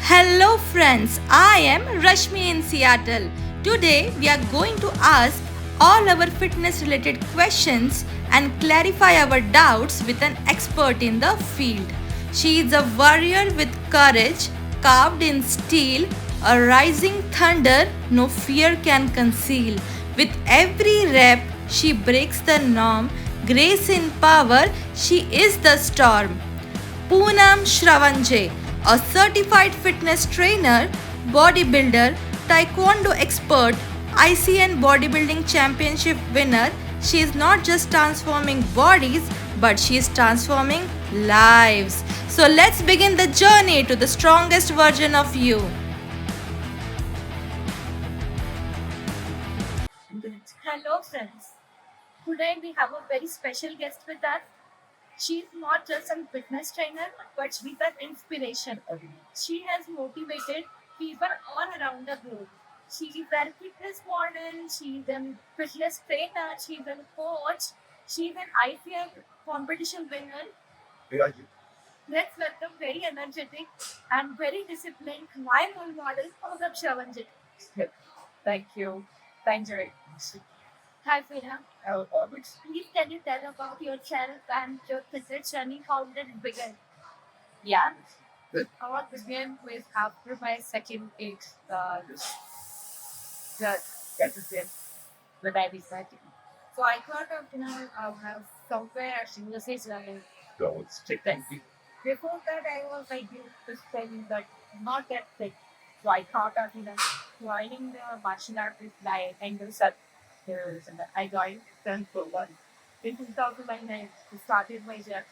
Hello, friends. I am Rashmi in Seattle. Today, we are going to ask all our fitness related questions and clarify our doubts with an expert in the field. She is a warrior with courage, carved in steel, a rising thunder no fear can conceal. With every rep, she breaks the norm. Grace in power, she is the storm. Poonam Shravanje, a certified fitness trainer, bodybuilder, taekwondo expert, ICN bodybuilding championship winner. She is not just transforming bodies, but she is transforming lives. So let's begin the journey to the strongest version of you. Hello, friends. Today we have a very special guest with us. She's not just a fitness trainer, but she's an inspiration. She has motivated people all around the globe. She's a fitness model, she's a fitness trainer, she's a coach, she's an IPL competition winner. Let's welcome very energetic and very disciplined my role model, Saurabh Shravanjit. Thank you. Thank you. Hi, Freya. Please can you tell about yourself and your fitness journey? How did it begin? Yeah. Our began with after my second age, the when I decided. So I thought of, somewhere actually the stage learning. Thank you. Before that, I was like, just saying that not that thick. So I thought of, joining the martial art with my angles at I joined then for one. In 2009, I started my journey.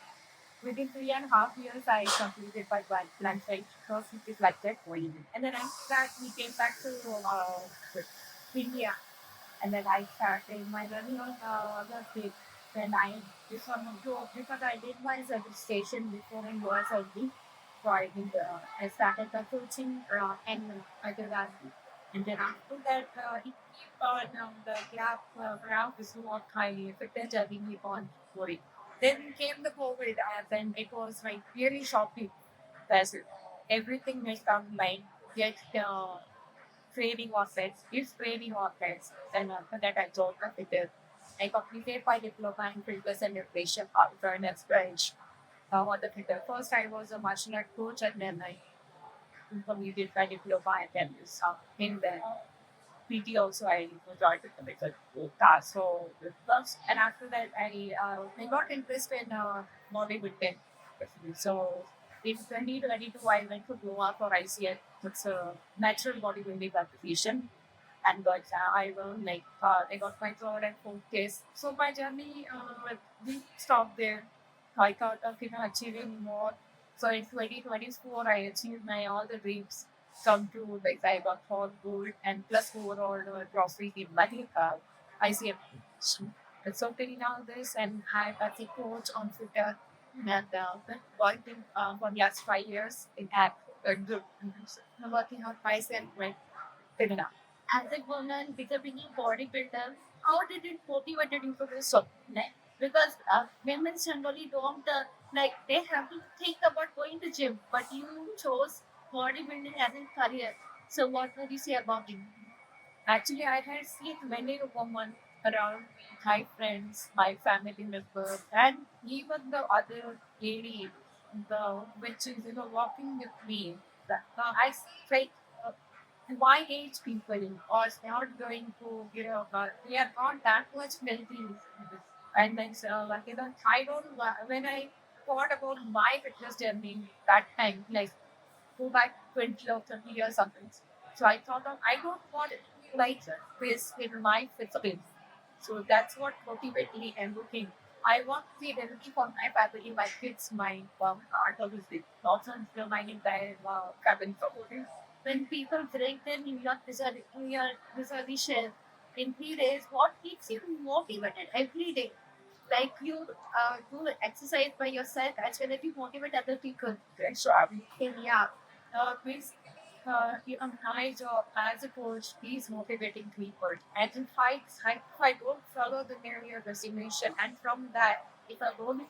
Within 3.5 years, I completed my plan site course, which is like that. And then after that, we came back to India. And then I started my learning on the state. Then I because I did my registration before in US only. So I started the coaching and I did that. And then after that, now the gap around is not high. Fitness journey keep on going. Then came the COVID, and then it was like really shocking. That's everything has come like get training was it. If training was it, then after that I told her it is. I completed my diploma in fitness and nutrition after an experience on the fitter. First I was a martial art coach and then I completed my diploma and then in the PT also I joined the committed task. So and after that I got interested in bodybuilding. So in 2022 I went to Goa for ICN. It's a natural bodybuilding competition. And but I will like I got my third and fourth case. So my journey didn't stop there. I thought of achieving more. So in 2024 I achieved my all the dreams come true. Like I got four gold and plus overall trophy in my ICM. So taking now this and I as a coach on Twitter and been working for the last 5 years in app. Working on myself with Finna. As a woman becoming a bodybuilder, how did it motivate you to do so? Because women generally don't like they have to think about going to gym, but you chose bodybuilding as a career. So what would you say about it? Actually, I had seen many women around my friends, my family members, and even the other lady, the which is walking with me. I like my age people or not going to they are not that much healthy. And then like I don't when I thought about my fitness journey that time like go back 20 or 30 years something. So I thought of I don't want like this in my fitness. So that's what motivated me and looking. I want to be healthy for my family, my kids, my art obviously. Also still my entire family supporting. When people drink their New York resolution in 3 days, what keeps you motivated every day? Like you do exercise by yourself as well as you motivate other people. So yeah. Please, my job as a coach is motivating people. And if I don't follow the area destination, and from that, if I don't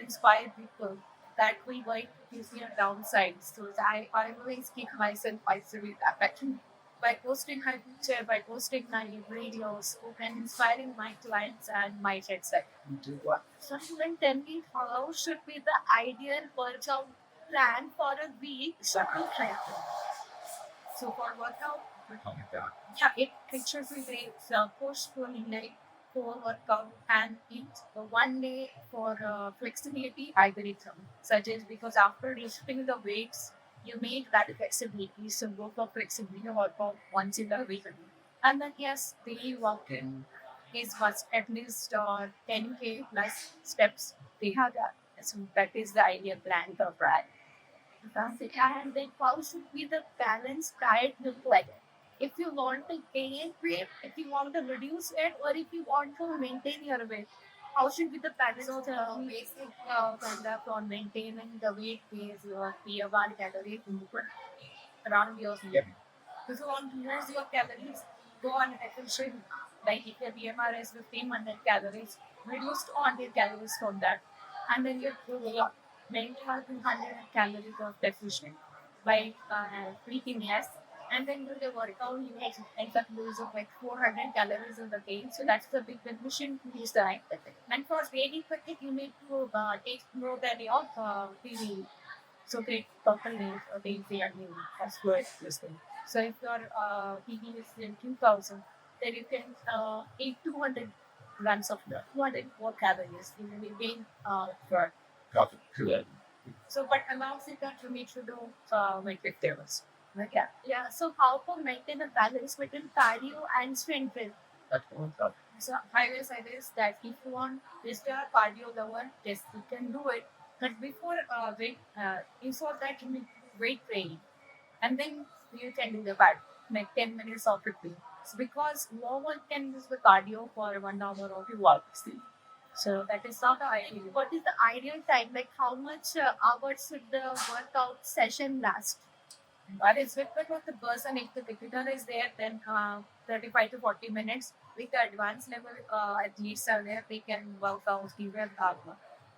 inspire people, that will going to give me a downside. So I always keep myself isolated affection by posting my picture, by posting my videos, and inspiring my clients and my heads. So you can tell me how should be the ideal workout plan for a week? So for workout, yeah, it should be great. So push to like for workout and eat 1 day for flexibility. I believe such as because after lifting the weights, you make that flexibility. So go for flexibility workout once in a week. And then yes, daily walking is must at least 10K plus steps. They have that. So that is the ideal plan for Brad. Fantastic. And then how should be the balanced diet look like? If you want to gain weight, if you want to reduce it, or if you want to maintain your weight, how should be the balance of the basic conduct on maintaining the weight is your P1 calorie movement around your meal. If you want to lose your calories, go on efficient. Like if your BMR is 1500 calories, reduce to 100 calories from that. And then you maintain 200 calories of deficient by eating less. And then do the workout, you end up losing like 400 calories in the day. So that's the big deficient use diet. And for daily fatigue, you need to take more than your TV. So they totally they are new. That's good. So if your TV is in 2000, then you can eat 200 grams of 200 more calories in the main for. So, but allows it that you need to do like 50 hours. Like, yeah. So how to maintain a balance between cardio and strength training? So I will say this that if you want this cardio lover, yes, you can do it. But before before that you need weight training, and then you can do the cardio like 10 minutes or 15. So because no one can use the cardio for 1 hour or 2 hours. So that is not the ideal. What is the ideal time? Like how much hours should the workout session last? But it's depend on the person. If the beginner is there, then 35 to 40 minutes. With the advanced level athletes are there, they can work out even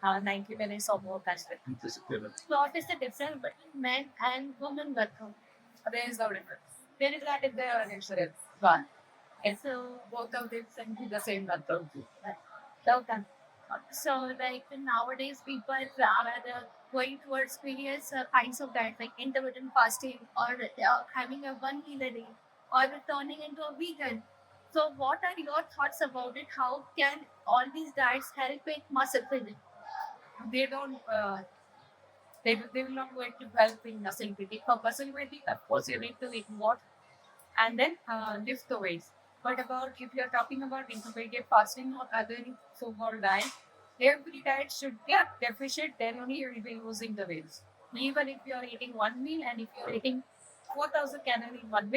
90 minutes or more. That's it. So what is the difference between men and women workout? There is no difference. There is that in the insurance. One. And so both of them send you the same method. So done. So like nowadays people are rather going towards various kinds of diet like intermittent fasting or having a one meal a day or turning into a vegan. So what are your thoughts about it? How can all these diets help with muscle building? They don't. They will not going to help in muscle building. For muscle building, of course, you need to eat more and then lift the weights. But about if you're talking about intermediate fasting or other so-called diet, every diet should be deficient, then only you will be losing the weights. Even if you're eating one meal and if you're eating 4,000 calories 1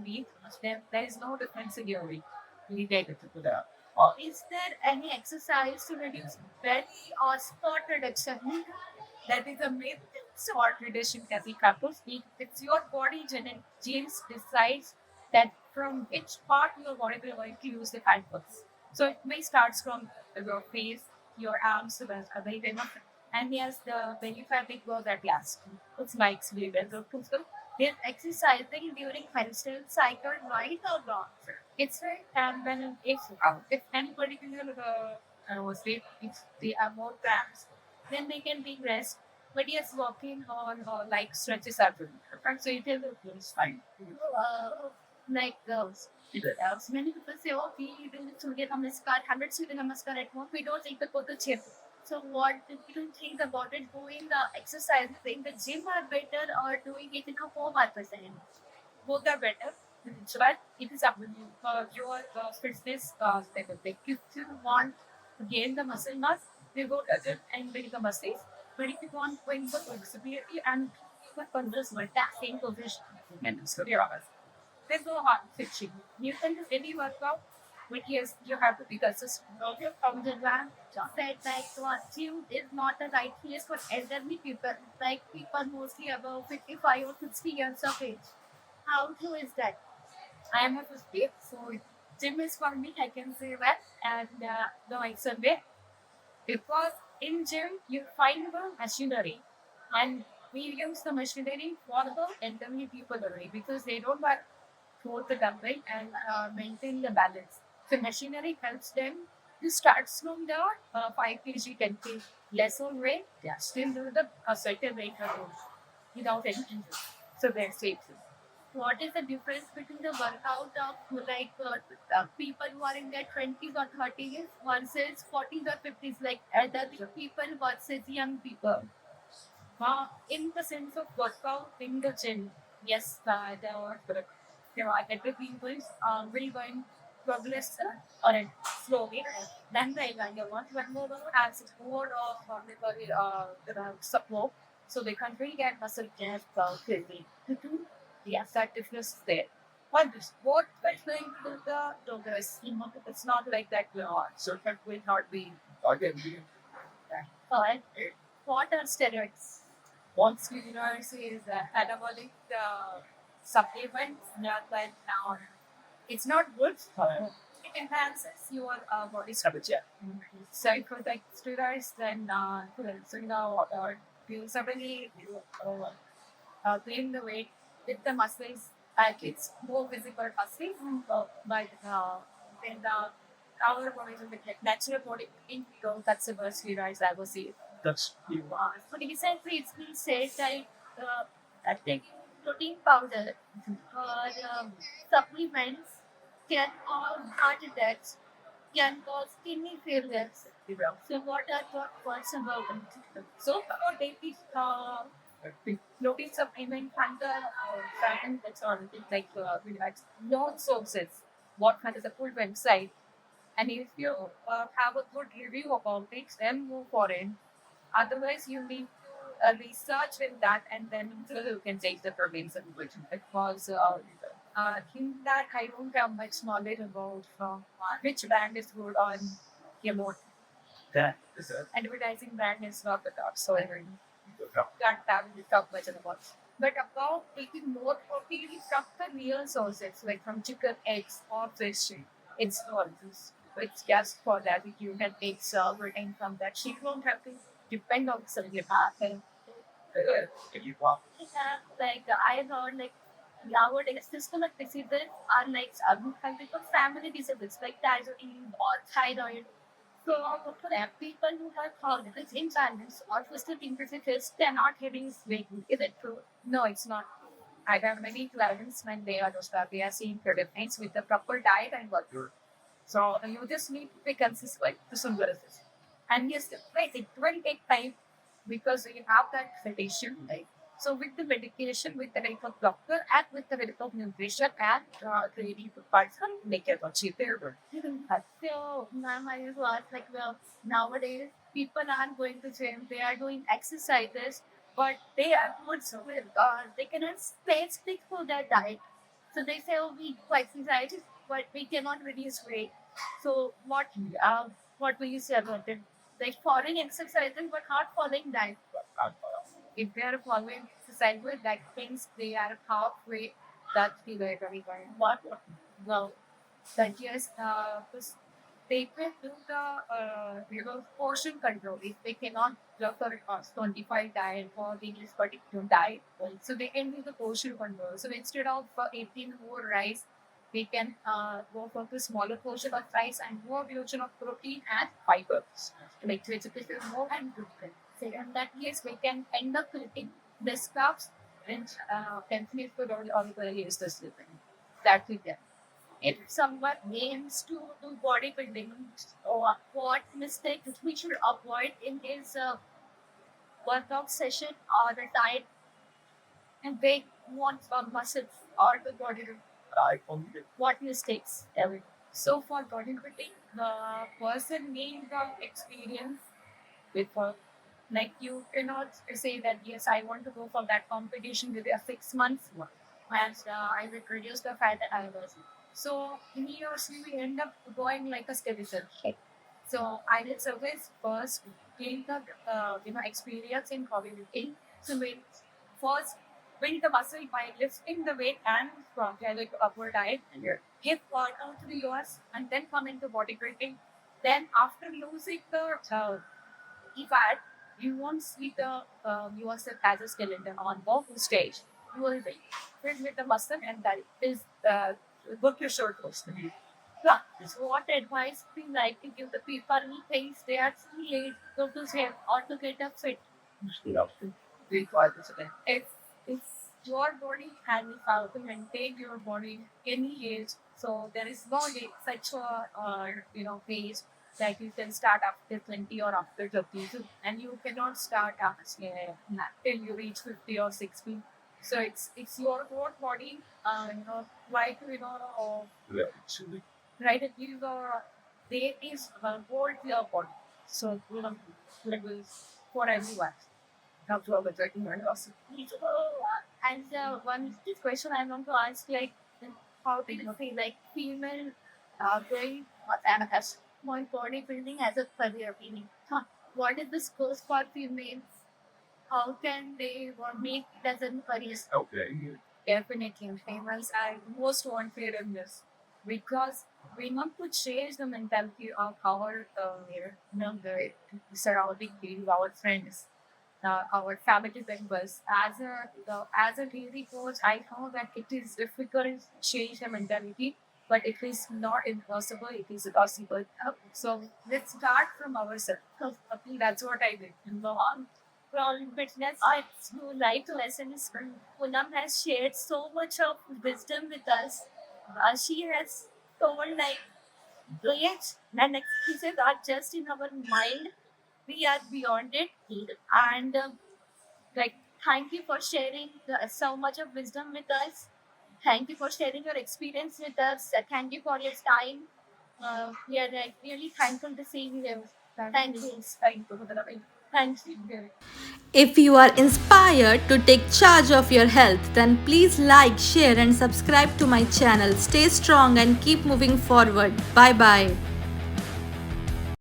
week, then there is no difference in your weight. You get it to that. Or is there any exercise to reduce belly or spot reduction? That is a myth. Spot reduction can be coupled. It's your body genes decides that from which part of your body you're going to use the fibers. So it may start from your face, your arms, the belly enough, and yes, the belly fat will go that last. It's my experience. They're exercising during menstrual cycle, right or wrong? It's right. And then if any particular state, if they are more cramps, then they can take rest. But yes, walking on like stretches are good. And so it is fine. Like many people say, oh, we will Surya Namaskar, 100 Surya Namaskar at home. We don't take the go to gym. So what do you think about it? Doing the exercise in the gym are better or doing it in a home are better? Both are better. But it is up to you. Your fitness level. Like if you want to gain the muscle mass, you go to the gym and build the muscles. But if you want to win the flexibility and converse same position, and so there's no hard fixing. You can do any workout, but yes, you have to be consistent. Okay, from the ground, said like what gym is not the right place for elderly people, like people mostly above 55 or 60 years of age. How true is that? I am a 50, so gym is for me, I can say that. And no, it's a way because In gym, you find the machinery, and we use the machinery for the elderly people only because they don't want to hold the dumbbell and maintain the balance. So machinery helps them to start from the 5 kg, 10 kg lesser weight, still do the certain weight without any injury. So they're safe. What is the difference between the workout of people who are in their 20s or 30s versus 40s or 50s, like elderly people versus young people? In the sense of workout in the gym, yes, there are better people will going progress on it slowly than the younger ones, but more as it's more of support, so they can really get muscle gas quickly. Yes, that difference is there. But what we're going to the progress, it's not like that. So that will not be again. But what are steroids? What steroids is anabolic supplements, not like now. It's not good. It enhances your body structure. So if you take steroids, then you suddenly gain the weight with the muscles, and it's more visible muscles. But then our body will be like natural body in that's the worst steroids I will see. That's so recently it's been said that taking protein powder or supplements can cause heart attacks, can cause kidney failures. So what are your thoughts about it? So for daily protein supplement under brand that's on like relax no sources. What is the full website? And if you have a good review about it, then move for it. Otherwise, you need to research with that, and then you can take the protein supplement. Because in that, I don't have much knowledge about which brand is good on your that advertising brand is not the top, so I can't have to talk much about. But about taking more protein from the real sources, like from chicken, eggs, or fish, it's not. It's just for that if you can take protein from that. You don't have to depend on something. If you want. Like I heard, like nowadays systemic diseases are like because family diseases like diabetes or thyroid. So for them, people who have cognitive imbalance or physical imperfections, they're not having weight. Is it true? No, it's not. I have many clients when they are those we are seeing difference with the proper diet and work. So you just need to be consistent to some benefits. And yes, right, it will take time because you have that meditation, right? So with the medication, with the help of doctor, and with the help of nutrition and training person, they can achieve their goal. So, ma'am, I just ask, like, well, nowadays people aren't going to gym; they are doing exercises, but they are also they cannot specific for their diet. So they say, "Oh, we do exercise, but we cannot reduce weight." So what will you say about it? Like following exercises but not following diet. If they are following exercise with that things they are halfway, that's the way very good. What? Well, that yes, they will do the portion control. If they cannot prefer a 25 diet for this particular diet, so they can do the portion control. So instead of 18 more rice, we can go for the smaller portion of rice and more portion of protein and fibers, like vegetable more and gluten. So in that case, we can end up eating this carbs and continue to all use this. That we can. If someone aims to do bodybuilding, or what mistakes we should avoid in his workout session or the diet, and they want some muscles or the bodybuilding. What mistakes? So for bodybuilding, the person needs the experience with like you cannot say that yes, I want to go for that competition with a 6 months and I will reduce the fat that I was. So he or she will end up going like a skeleton. So I will always first gain the experience in bodybuilding. So when first build the muscle by lifting the weight and from like upward diet. Give out to the US and then come into bodybuilding. Then after losing the In fact, you won't see the yourself as a skeleton on the stage. You will be filled with the muscle, and that is what your shirt was. Yeah. So what advice we like to give the people who thinks they are too late go to gym or to get a fit? Yeah. If if your body has the power to maintain your body any age, so there is no such a phase that you can start after 20 or after 30, and you cannot start after till you reach 50 or 60. So it's your whole body, like right? It gives they is whole your body. So like for everyone. That's what we're talking about. And one question I want to ask, like, how do you feel like female going and has more bodybuilding as a career meaning? Huh. What is the skills for females? How can they make it as a career? Okay. Definitely, females are most wanted in this because we want to change the mentality of our the surrounding people, our friends, our family members. As a daily coach, I know that it is difficult to change the mentality, but it is not impossible. It is possible. So let's start from ourselves. I think that's what I did. From fitness, it's new life lessons. Poonam has shared so much of wisdom with us. She has told like brilliant and experiences are just in our mind. We are beyond it, and like, thank you for sharing so much of wisdom with us. Thank you for sharing your experience with us. Thank you for your time. We are like really thankful to see you. Thank you. Thank you. Thank you. If you are inspired to take charge of your health, then please like, share, and subscribe to my channel. Stay strong and keep moving forward. Bye bye.